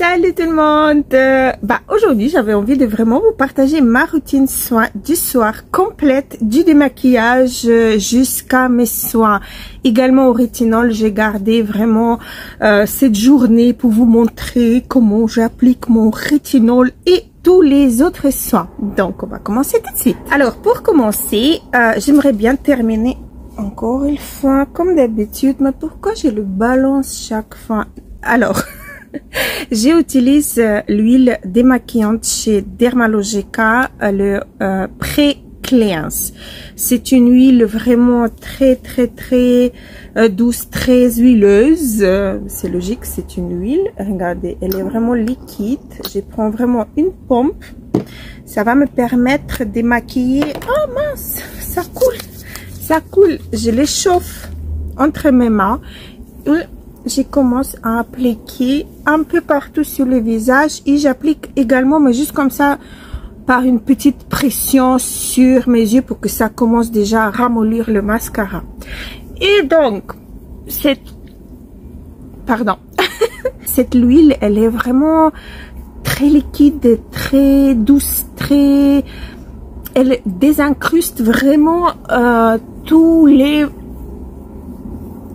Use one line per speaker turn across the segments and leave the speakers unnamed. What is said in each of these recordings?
Salut tout le monde. Aujourd'hui j'avais envie de vraiment vous partager ma routine soin du soir complète, du démaquillage jusqu'à mes soins. Également au rétinol, j'ai gardé vraiment cette journée pour vous montrer comment j'applique mon rétinol et tous les autres soins. Donc on va commencer tout de suite. Alors pour commencer, j'aimerais bien terminer encore une fois comme d'habitude, mais pourquoi je le balance chaque fois? Alors j'utilise l'huile démaquillante chez Dermalogica, le Pré-Cléance. C'est une huile vraiment très douce, très huileuse. C'est logique, c'est une huile. Regardez, elle est vraiment liquide. Je prends vraiment une pompe. Ça va me permettre de maquiller. Oh mince, ça coule. Ça coule. Je l'échauffe entre mes mains. Je commence à appliquer un peu partout sur le visage et j'applique également, mais juste comme ça, par une petite pression sur mes yeux pour que ça commence déjà à ramollir le mascara. Et donc, cette huile, elle est vraiment très liquide, très douce, elle désincruste vraiment tous les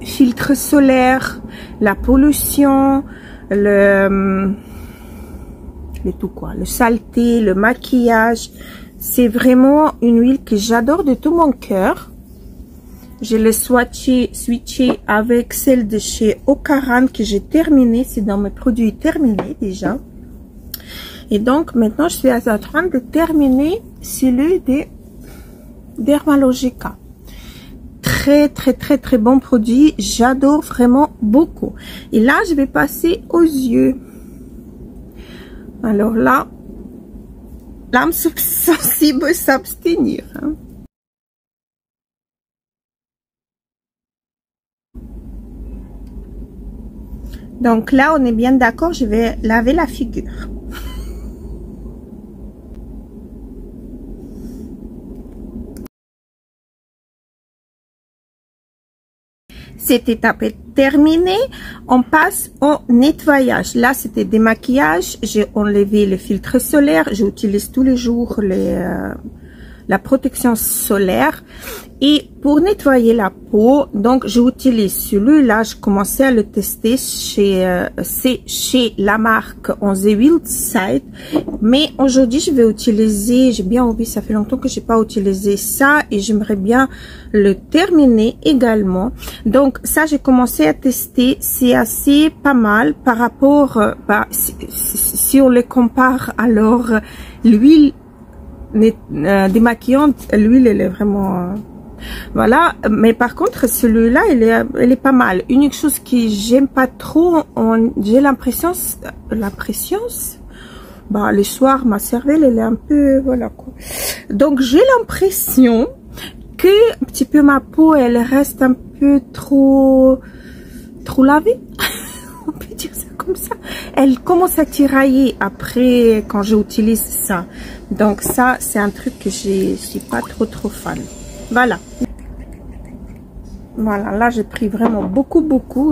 filtres solaires, la pollution, le saleté, le maquillage. C'est vraiment une huile que j'adore de tout mon cœur. Je l'ai switché avec celle de chez Ocaran que j'ai terminé. C'est dans mes produits terminés déjà. Et donc maintenant je suis en train de terminer celui de Dermalogica. Très bon produit, j'adore vraiment beaucoup. Et là je vais passer aux yeux. Alors là, l'âme sensible s'abstenir, hein. Donc là on est bien d'accord, je vais laver la figure. Cette étape est terminée, on passe au nettoyage. Là, c'était démaquillage. J'ai enlevé le filtre solaire. J'utilise tous les jours la protection solaire. Et pour nettoyer la peau, donc j'utilise celui-là. Je commençais à le tester c'est chez la marque On The Wild Side. Mais aujourd'hui, je vais utiliser, j'ai bien envie, ça fait longtemps que j'ai pas utilisé ça et j'aimerais bien le terminer également. Donc ça, j'ai commencé à tester. C'est assez pas mal par rapport, si on le compare alors l'huile démaquillante, l'huile elle est vraiment voilà, mais par contre celui-là elle est pas mal. Unique chose que j'aime pas trop, j'ai l'impression le soir ma cervelle elle est un peu voilà quoi. Donc j'ai l'impression que un petit peu ma peau elle reste un peu trop lavée. On peut dire ça comme ça. Elle commence à tirailler après quand j'utilise ça. Donc ça c'est un truc que je suis pas trop fan. Voilà, là j'ai pris vraiment beaucoup,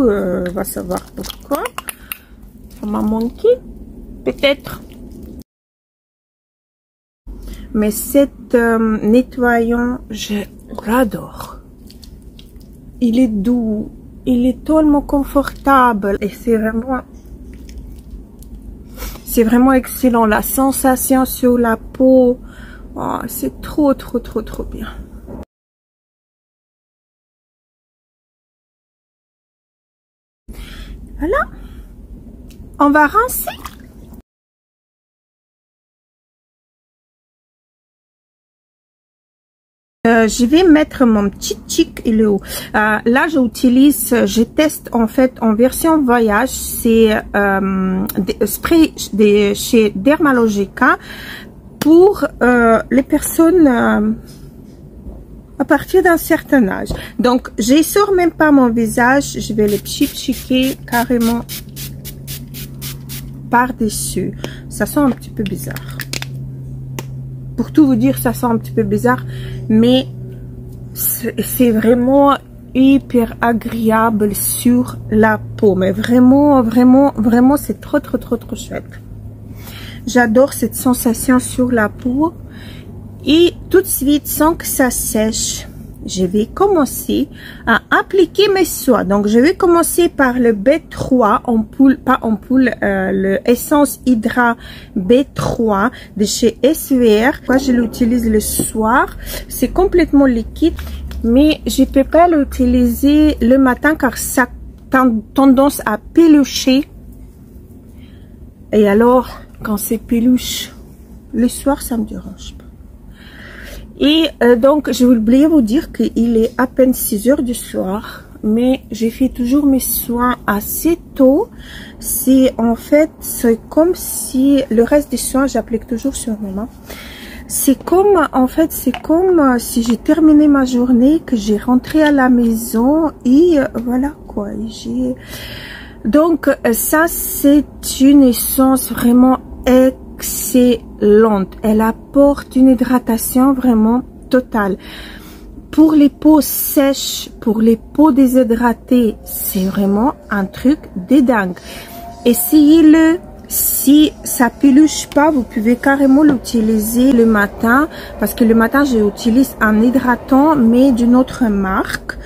on va savoir pourquoi, ça m'a manqué, peut-être, mais cet nettoyant, je l'adore, il est doux, il est tellement confortable, et c'est vraiment excellent, la sensation sur la peau, oh, c'est trop bien. Voilà, on va rincer. Je vais mettre mon petit chic, il est où? Là, je teste en fait en version voyage, c'est des sprays chez Dermalogica pour les personnes à partir d'un certain âge. Donc, je sors même pas mon visage, je vais le chiquer carrément par-dessus. Ça sent un petit peu bizarre. Pour tout vous dire, ça sent un petit peu bizarre, mais c'est vraiment hyper agréable sur la peau. Mais vraiment, c'est trop chouette. J'adore cette sensation sur la peau. Et tout de suite, sans que ça sèche, je vais commencer à appliquer mes soins. Donc, je vais commencer par le B3 ampoule, pas ampoule, le Essence Hydra B3 de chez SVR. Moi, je l'utilise le soir. C'est complètement liquide, mais je peux pas l'utiliser le matin car ça a tendance à pelucher. Et alors, quand c'est peluche, le soir, ça me dérange pas. Et donc, je voulais vous dire qu'il est à peine 6 heures du soir, mais j'ai fait toujours mes soins assez tôt. C'est en fait, c'est comme si le reste des soins, j'applique toujours sur mes mains. C'est comme, en fait, c'est comme si j'ai terminé ma journée, que j'ai rentré à la maison et voilà quoi. Donc, ça, c'est une essence vraiment excellente. Elle apporte une hydratation vraiment totale. Pour les peaux sèches, pour les peaux déshydratées, c'est vraiment un truc de dingue. Essayez-le. Si ça peluche pas, vous pouvez carrément l'utiliser le matin, parce que le matin j'utilise un hydratant mais d'une autre marque,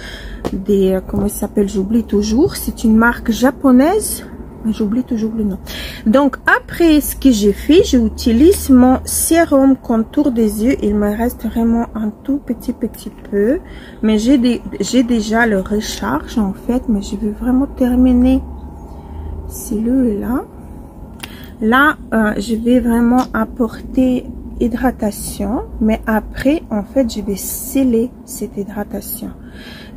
comment ça s'appelle, j'oublie toujours, c'est une marque japonaise, mais j'oublie toujours le nom. Donc après ce que j'ai fait, j'utilise mon sérum contour des yeux. Il me reste vraiment un tout petit peu, mais j'ai déjà le recharge en fait, mais je veux vraiment terminer celui-là. Là, je vais vraiment apporter hydratation, mais après, en fait, je vais sceller cette hydratation.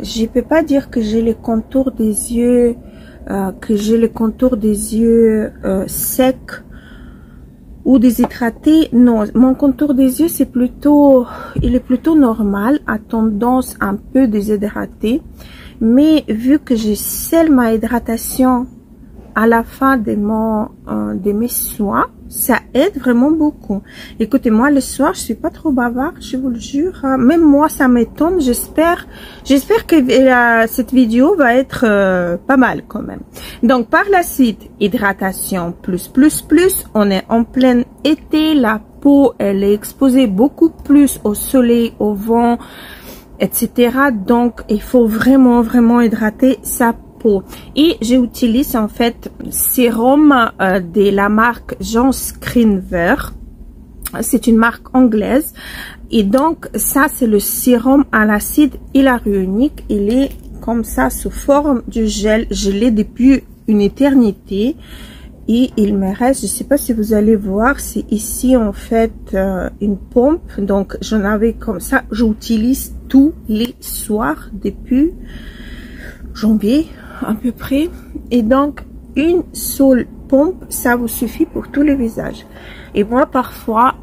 Je peux pas dire que j'ai le contour des yeux, secs ou déshydratés. Non, mon contour des yeux, c'est plutôt, il est plutôt normal, à tendance un peu déshydraté. Mais vu que je scelle ma hydratation à la fin de mes soins, ça aide vraiment beaucoup. Écoutez-moi, le soir, je suis pas trop bavarde, je vous le jure. Même moi, ça m'étonne. J'espère que cette vidéo va être pas mal quand même. Donc, par la suite, hydratation plus. On est en plein été. La peau, elle est exposée beaucoup plus au soleil, au vent, etc. Donc, il faut vraiment hydrater sa peau. Et j'utilise en fait sérum de la marque Jean Screenver. C'est une marque anglaise. Et donc ça, c'est le sérum à l'acide hyaluronique. Il est comme ça sous forme de gel. Je l'ai depuis une éternité. Et il me reste, je sais pas si vous allez voir, c'est ici en fait une pompe. Donc j'en avais comme ça. J'utilise tous les soirs depuis janvier à peu près. Et donc une seule pompe, ça vous suffit pour tous les visages. Et moi parfois,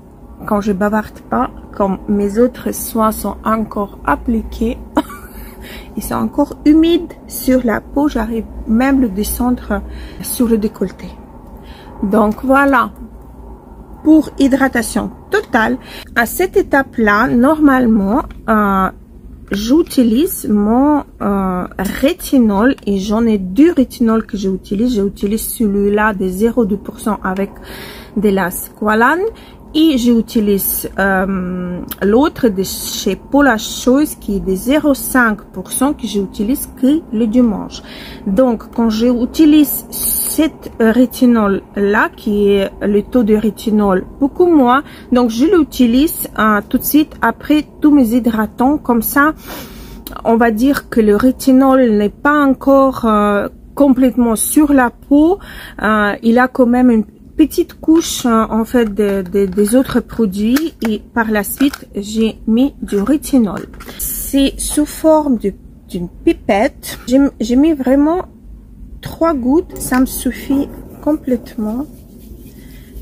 quand je bavarde pas, quand mes autres soins sont encore appliqués, ils sont encore humides sur la peau, j'arrive même le descendre sur le décolleté. Donc voilà, pour hydratation totale. À cette étape-là, normalement, j'utilise mon rétinol, et j'en ai 2 rétinols que j'utilise. J'utilise celui-là de 0,2% avec de la squalane, et j'utilise l'autre de chez Paula Choice qui est de 0,5% que j'utilise que le dimanche. Donc quand j'utilise cette rétinol là, qui est le taux de rétinol beaucoup moins, donc je l'utilise tout de suite après tous mes hydratants. Comme ça, on va dire que le rétinol n'est pas encore complètement sur la peau. Il a quand même une petite couche en fait des autres produits, et par la suite j'ai mis du rétinol. C'est sous forme d'une pipette. J'ai mis vraiment 3 gouttes, ça me suffit complètement.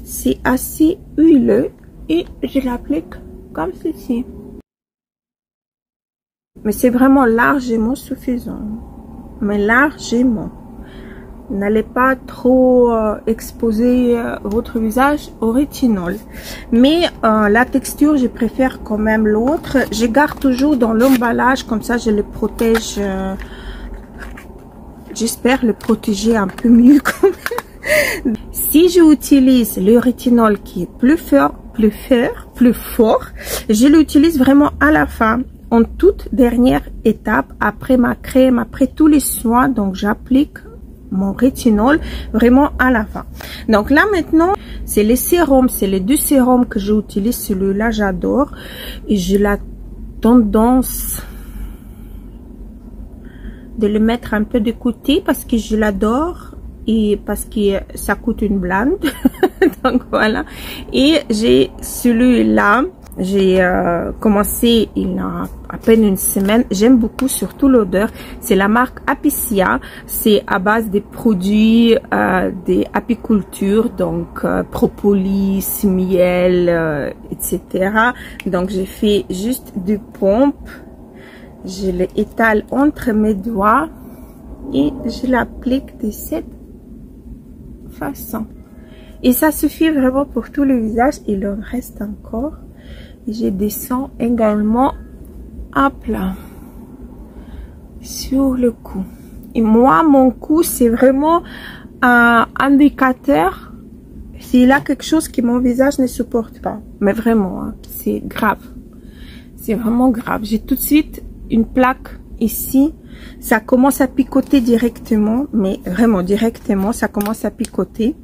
C'est assez huileux et je l'applique comme ceci. Mais c'est vraiment largement suffisant, mais largement. n'allez pas trop exposer votre visage au rétinol. Mais la texture, je préfère quand même l'autre. Je garde toujours dans l'emballage, comme ça je le protège. J'espère le protéger un peu mieux quand même. Si j'utilise le rétinol qui est plus fort, je l'utilise vraiment à la fin, en toute dernière étape, après ma crème, après tous les soins. Donc j'applique mon rétinol vraiment à la fin. Donc là maintenant, c'est les sérums, c'est les deux sérums que j'utilise. Celui-là j'adore et j'ai la tendance de le mettre un peu de côté parce que je l'adore et parce que ça coûte une blinde. Donc voilà. Et j'ai celui-là, j'ai commencé il y a à peine une semaine. J'aime beaucoup surtout l'odeur. C'est la marque Apicia. C'est à base des produits des apicultures, donc propolis, miel, etc. Donc j'ai fait juste du pompe. Je l'étale entre mes doigts et je l'applique de cette façon. Et ça suffit vraiment pour tout le visage. Il en reste encore. Et je descends également à plat sur le cou. Et moi, mon cou, c'est vraiment un indicateur s'il y a quelque chose que mon visage ne supporte pas. Mais vraiment, hein, c'est grave. C'est vraiment grave. J'ai tout de suite une plaque ici. Ça commence à picoter directement, mais vraiment directement, ça commence à picoter.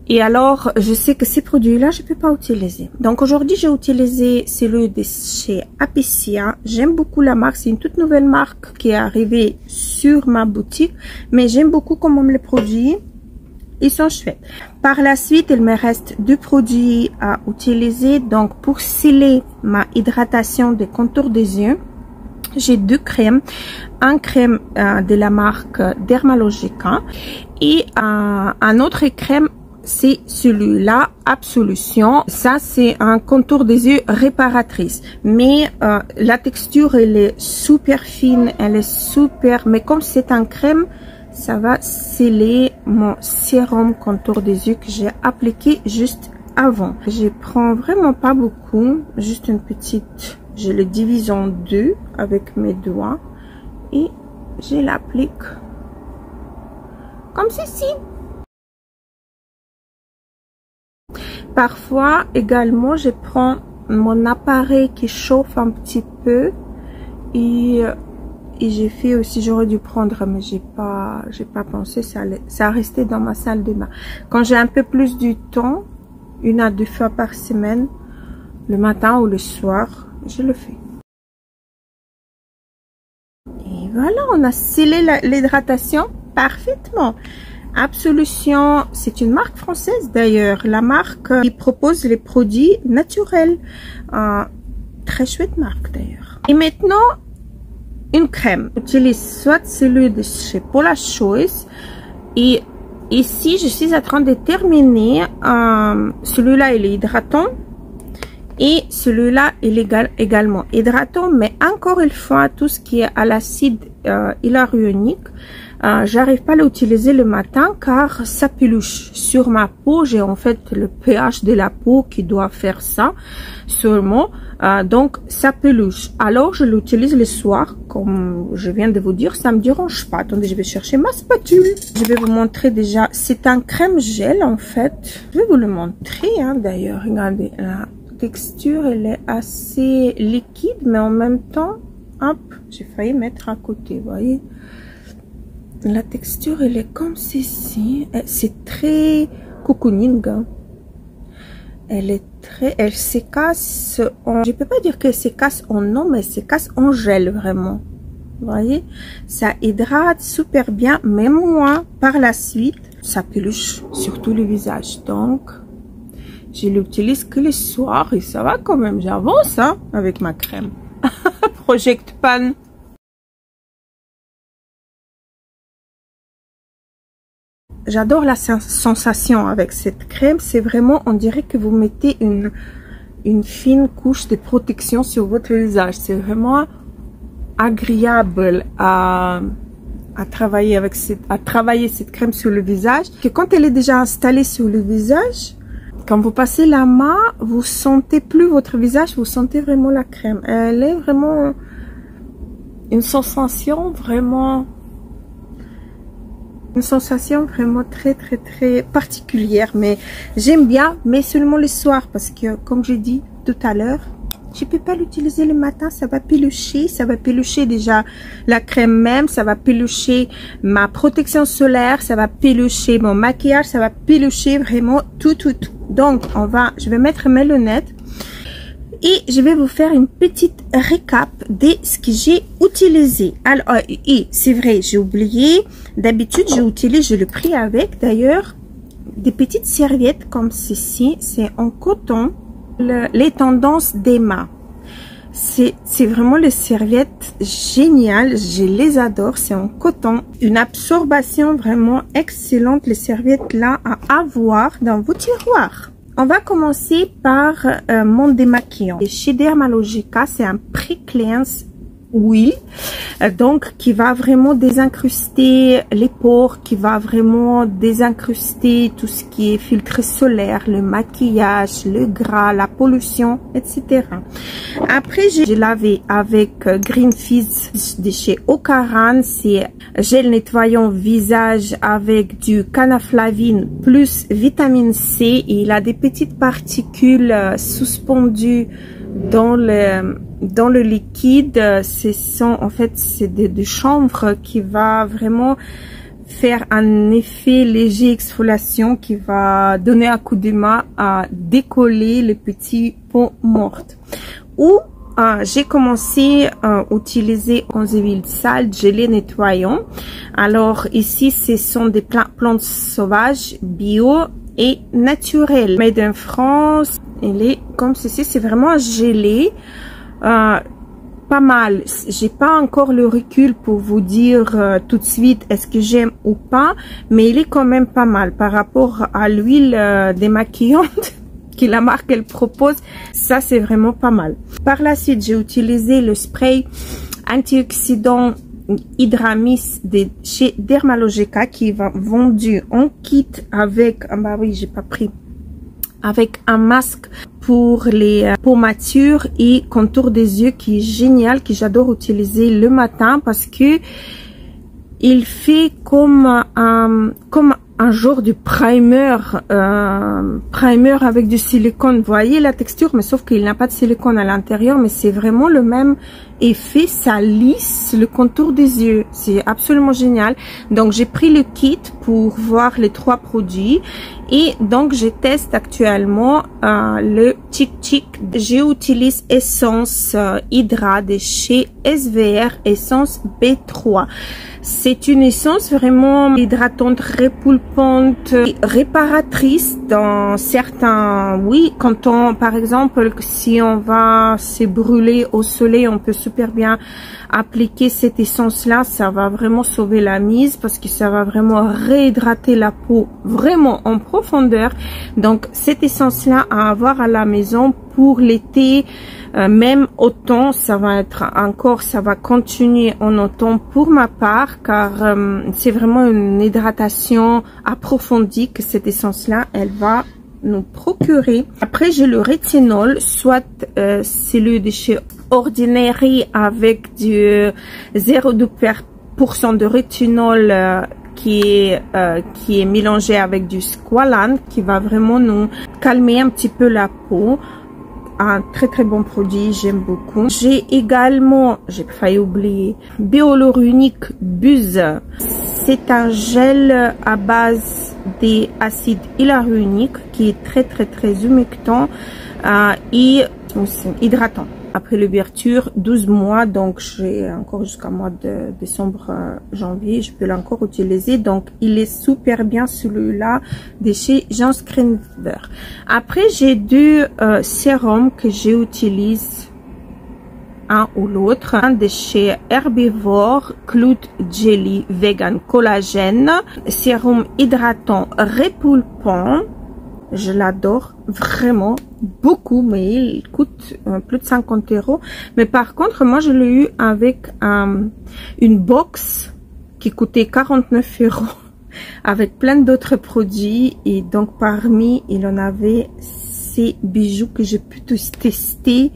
Et alors, je sais que ces produits-là, je peux pas utiliser. Donc aujourd'hui, j'ai utilisé celui de chez Apicia. J'aime beaucoup la marque. C'est une toute nouvelle marque qui est arrivée sur ma boutique. Mais j'aime beaucoup comment les produits, ils sont chouettes. Par la suite, il me reste deux produits à utiliser. Donc pour sceller ma hydratation des contours des yeux, j'ai deux crèmes. Un crème de la marque Dermalogica et un autre crème, c'est celui-là, Absolution. Ça, c'est un contour des yeux réparatrice. Mais la texture, elle est super fine, elle est super... Mais comme c'est un crème, ça va sceller mon sérum contour des yeux que j'ai appliqué juste avant. Je prends vraiment pas beaucoup, juste une petite... Je le divise en deux avec mes doigts et je l'applique comme ceci. Parfois également, je prends mon appareil qui chauffe un petit peu et j'ai fait aussi, j'aurais dû prendre, mais j'ai pas pensé, ça restait dans ma salle de bain. Quand j'ai un peu plus du temps, 1 à 2 fois par semaine, le matin ou le soir, je le fais. Et voilà, on a scellé l'hydratation parfaitement. Absolution, c'est une marque française d'ailleurs. La marque qui propose les produits naturels. Très chouette marque d'ailleurs. Et maintenant, une crème. J'utilise soit celui de chez Paula Choice. Et ici, je suis en train de terminer. Celui-là, il est hydratant. Et celui-là, il est également hydratant, mais encore une fois, tout ce qui est à l'acide hyaluronique, j'arrive pas à l'utiliser le matin car ça peluche sur ma peau. J'ai en fait le pH de la peau qui doit faire ça seulement, donc ça peluche. Alors je l'utilise le soir, comme je viens de vous dire, ça me dérange pas. Attendez, je vais chercher ma spatule. Je vais vous montrer déjà. C'est un crème gel en fait. Je vais vous le montrer hein, d'ailleurs. Regardez là. Texture, elle est assez liquide, mais en même temps, hop, j'ai failli mettre à côté, vous voyez. La texture, elle est comme ceci. C'est très cocooning. Hein. Elle s'écasse en, je peux pas dire qu'elle s'écasse en eau, mais elle s'écasse en gel, vraiment. Vous voyez, ça hydrate super bien, même moi, par la suite, ça peluche sur tout le visage. Donc, je l'utilise que les soirs et ça va quand même. J'avance hein, avec ma crème. Project Pan. J'adore la sensation avec cette crème. C'est vraiment, on dirait que vous mettez une fine couche de protection sur votre visage. C'est vraiment agréable à à travailler cette crème sur le visage, que quand elle est déjà installée sur le visage, quand vous passez la main, vous sentez plus votre visage, vous sentez vraiment la crème. Elle est vraiment une sensation vraiment très particulière, mais j'aime bien, mais seulement le soir, parce que comme j'ai dit tout à l'heure, je peux pas l'utiliser le matin, ça va pelucher déjà la crème même, ça va pelucher ma protection solaire, ça va pelucher mon maquillage, ça va pelucher vraiment tout. Donc je vais mettre mes lunettes et je vais vous faire une petite récap de ce que j'ai utilisé. Alors, et c'est vrai, j'ai oublié, d'habitude je le pris avec d'ailleurs des petites serviettes comme ceci, c'est en coton. Les tendances d'Emma, c'est vraiment les serviettes géniales, je les adore, c'est en coton, une absorption vraiment excellente, les serviettes là à avoir dans vos tiroirs. On va commencer par mon démaquillant. Chez Dermalogica, c'est un Pre-Cleanse Oil, donc qui va vraiment désincruster les pores, qui va vraiment désincruster tout ce qui est filtre solaire, le maquillage, le gras, la pollution, etc. Après, j'ai lavé avec Green Fizz de chez Ocaran, c'est gel nettoyant visage avec du canaflavine plus vitamine C, et il a des petites particules suspendues dans le liquide. En fait c'est de chanvre qui va vraiment faire un effet léger exfoliation, qui va donner un coup de main à décoller les petits peaux mortes. J'ai commencé à utiliser 11 huiles sales gelées nettoyant. Alors ici ce sont des plantes sauvages bio et naturelles, made in France. Elle est comme ceci, c'est vraiment gelé, pas mal. J'ai pas encore le recul pour vous dire tout de suite est-ce que j'aime ou pas, mais il est quand même pas mal par rapport à l'huile démaquillante que la marque elle propose. Ça c'est vraiment pas mal. Par la suite, j'ai utilisé le spray antioxydant Hydramis de chez Dermalogica, qui est vendu en kit avec, bah oui, j'ai pas pris, avec un masque pour les peaux matures et contour des yeux, qui est génial, que j'adore utiliser le matin parce que il fait comme un genre de primer, avec du silicone. Vous voyez la texture, mais sauf qu'il n'a pas de silicone à l'intérieur, mais c'est vraiment le même effet, ça lisse le contour des yeux, c'est absolument génial. Donc j'ai pris le kit pour voir les 3 produits, et donc je teste actuellement le Chic Chic. J'utilise essence Hydra de chez SVR, essence B3. C'est une essence vraiment hydratante, répulpante, réparatrice dans certains, oui, quand on, par exemple, si on va se brûler au soleil, on peut super bien appliquer cette essence là, ça va vraiment sauver la mise parce que ça va vraiment réhydrater la peau vraiment en profondeur. Donc cette essence là à avoir à la maison pour l'été, même automne, ça va continuer en automne pour ma part, car c'est vraiment une hydratation approfondie que cette essence là elle va nous procurer. Après j'ai le rétinol, soit celui de chez Ordinary avec du 0,2% de rétinol qui est mélangé avec du squalane, qui va vraiment nous calmer un petit peu la peau. Un très bon produit, j'aime beaucoup. J'ai également, j'ai failli oublier, Biolorunique Buzz. C'est un gel à base d'acide hyaluronique qui est très humectant et hydratant. Après l'ouverture, 12 mois, donc j'ai encore jusqu'à mois de décembre, janvier, je peux l'encore utiliser. Donc il est super bien celui-là de chez Jean Screnver. Après j'ai 2 sérums que j'utilise, un ou l'autre, un de chez Herbivore, Cloud Jelly Vegan Collagène, sérum hydratant répulpant. Je l'adore vraiment beaucoup, mais il coûte plus de 50 €. Mais par contre, moi, je l'ai eu avec une box qui coûtait 49 € avec plein d'autres produits. Et donc parmi, il en avait ces bijoux que j'ai pu tous tester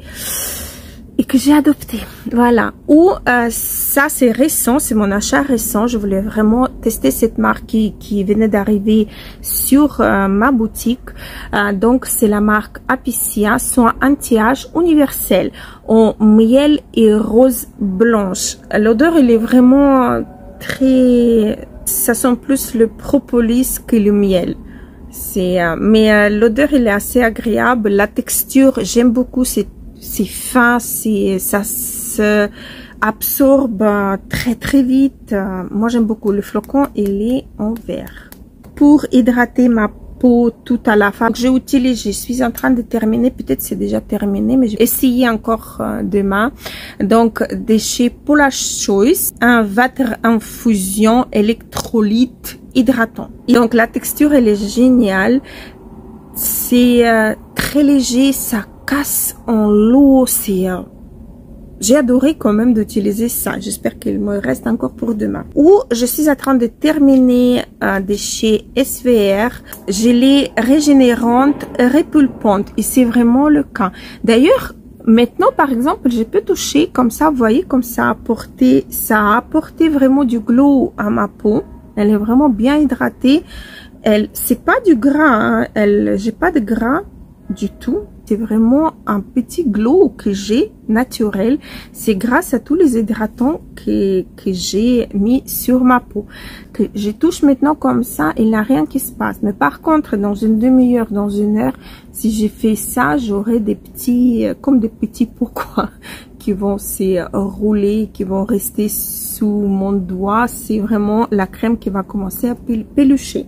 et que j'ai adopté. Voilà. Ou ça c'est récent, c'est mon achat récent. Je voulais vraiment tester cette marque qui venait d'arriver sur ma boutique. Donc c'est la marque Apiccia, soin anti-âge universel en miel et rose blanche. L'odeur elle est vraiment très, ça sent plus le propolis que le miel. Mais l'odeur elle est assez agréable. La texture j'aime beaucoup, c'est fin, ça se absorbe très vite. Moi j'aime beaucoup. Le flocon il est en vert. Pour hydrater ma peau tout à la fin, je suis en train de terminer, peut-être c'est déjà terminé, mais je vais essayer encore demain. Donc de chez Paula's Choice, un water infusion électrolyte hydratant. Et donc la texture elle est géniale, c'est très léger, ça casse en l'eau, j'ai adoré quand même d'utiliser ça. J'espère qu'il me reste encore pour demain. Ou je suis en train de terminer de chez SVR gelée régénérante repulpante et c'est vraiment le cas. D'ailleurs maintenant par exemple je peux toucher comme ça, vous voyez comme ça a apporté vraiment du glow à ma peau. Elle est vraiment bien hydratée. C'est pas du gras, hein. J'ai pas de gras du tout. C'est vraiment un petit glow que j'ai naturel. C'est grâce à tous les hydratants que j'ai mis sur ma peau. Que je touche maintenant comme ça, il n'y a rien qui se passe. Mais par contre, dans une demi-heure, dans une heure, si j'ai fait ça, j'aurai des petits, comme des petits pourquoi qui vont se rouler, qui vont rester sous mon doigt. C'est vraiment la crème qui va commencer à pelucher.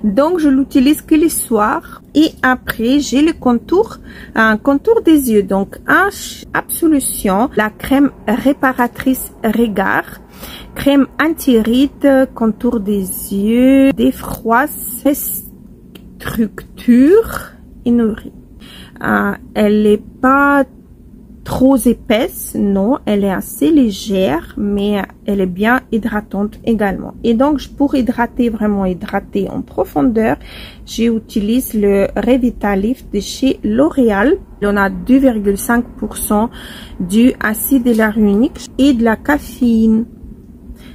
Donc je l'utilise que les soirs et après j'ai le contour, un contour des yeux. Donc Absolution, la crème réparatrice regard, crème anti-rides, contour des yeux, défroisse, structure et nourrit. Elle est pas trop épaisse, non, elle est assez légère, mais elle est bien hydratante également. Et donc, pour vraiment hydrater en profondeur, j'utilise le Revitalift de chez L'Oréal. On a 2,5% du acide hyaluronique et de la caféine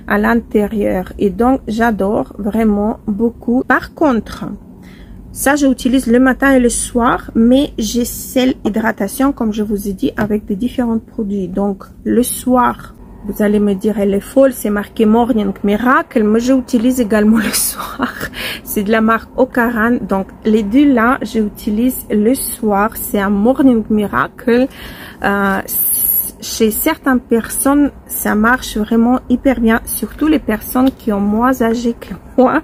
à l'intérieur. Et donc, j'adore vraiment beaucoup. Par contre, ça, j'utilise le matin et le soir, mais j'essaie l'hydratation, comme je vous ai dit, avec des différents produits. Donc, le soir, vous allez me dire, elle est folle, c'est marqué Morning Miracle, mais j'utilise également le soir. C'est de la marque Ocaran. Donc, les deux là, j'utilise le soir. C'est un Morning Miracle. Chez certaines personnes, ça marche vraiment hyper bien, surtout les personnes qui ont moins âgées que moi.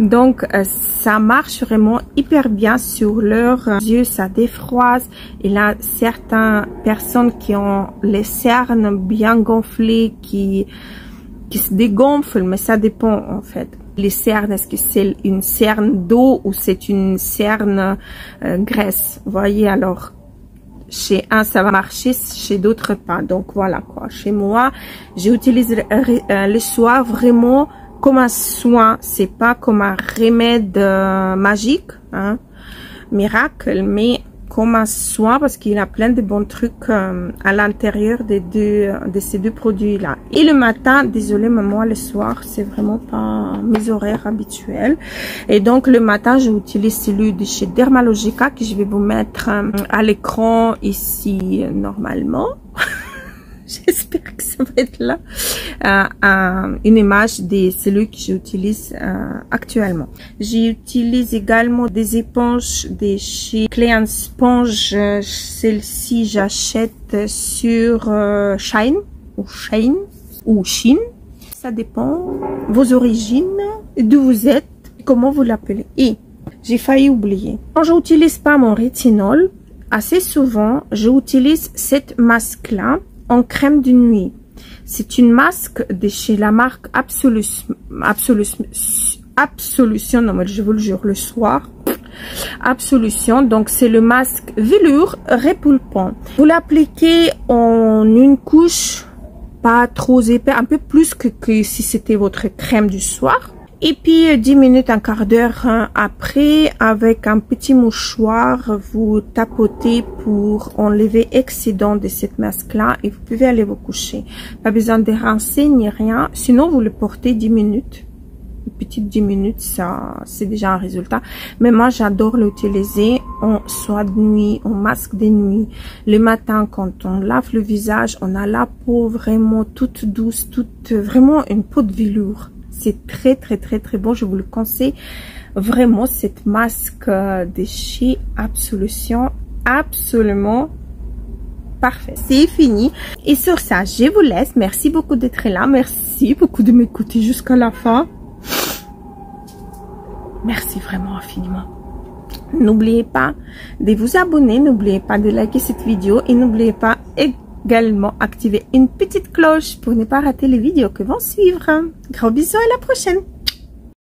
Donc, ça marche vraiment hyper bien sur leurs yeux, ça défroise. Il y a certaines personnes qui ont les cernes bien gonflées, qui se dégonflent, mais ça dépend en fait. Les cernes, est-ce que c'est une cerne d'eau ou c'est une cerne graisse? Vous voyez, alors chez un ça va marcher, chez d'autres pas. Donc voilà quoi. Chez moi, j'utilise le soir vraiment comme un soin. C'est pas comme un remède magique, hein, miracle, mais comme un soin parce qu'il a plein de bons trucs à l'intérieur de ces deux produits là. Et le matin, désolé, mais moi le soir c'est vraiment pas mes horaires habituels. Et donc le matin j'utilise celui de chez Dermalogica que je vais vous mettre à l'écran ici normalement. J'espère que ça va être là. Une image de celui que j'utilise actuellement. J'utilise également des éponges de chez Clean Sponge. Celle-ci, j'achète sur Shine ou Shein. Ça dépend vos origines, d'où vous êtes, comment vous l'appelez. Et j'ai failli oublier. Quand je n'utilise pas mon rétinol, assez souvent, j'utilise cette masque-là en crème de nuit. C'est une masque de chez la marque Absolution, non mais je vous le jure, le soir. Absolution, donc c'est le masque velours repulpant. Vous l'appliquez en une couche pas trop épais, un peu plus que si c'était votre crème du soir. Et puis 10 minutes, un quart d'heure après, avec un petit mouchoir, vous tapotez pour enlever excédent de cette masque-là et vous pouvez aller vous coucher. Pas besoin de rincer ni rien, sinon vous le portez 10 minutes. Une petite 10 minutes, ça c'est déjà un résultat. Mais moi j'adore l'utiliser en soie de nuit, en masque de nuit. Le matin quand on lave le visage, on a la peau vraiment toute douce, vraiment une peau de velours. C'est très bon, je vous le conseille vraiment, cette masque de chez Absolution, absolument parfait. C'est fini et sur ça je vous laisse. Merci beaucoup d'être là, merci beaucoup de m'écouter jusqu'à la fin. Merci vraiment infiniment. N'oubliez pas de vous abonner, n'oubliez pas de liker cette vidéo et n'oubliez pas également activer une petite cloche pour ne pas rater les vidéos qui vont suivre. Gros bisous, à la prochaine.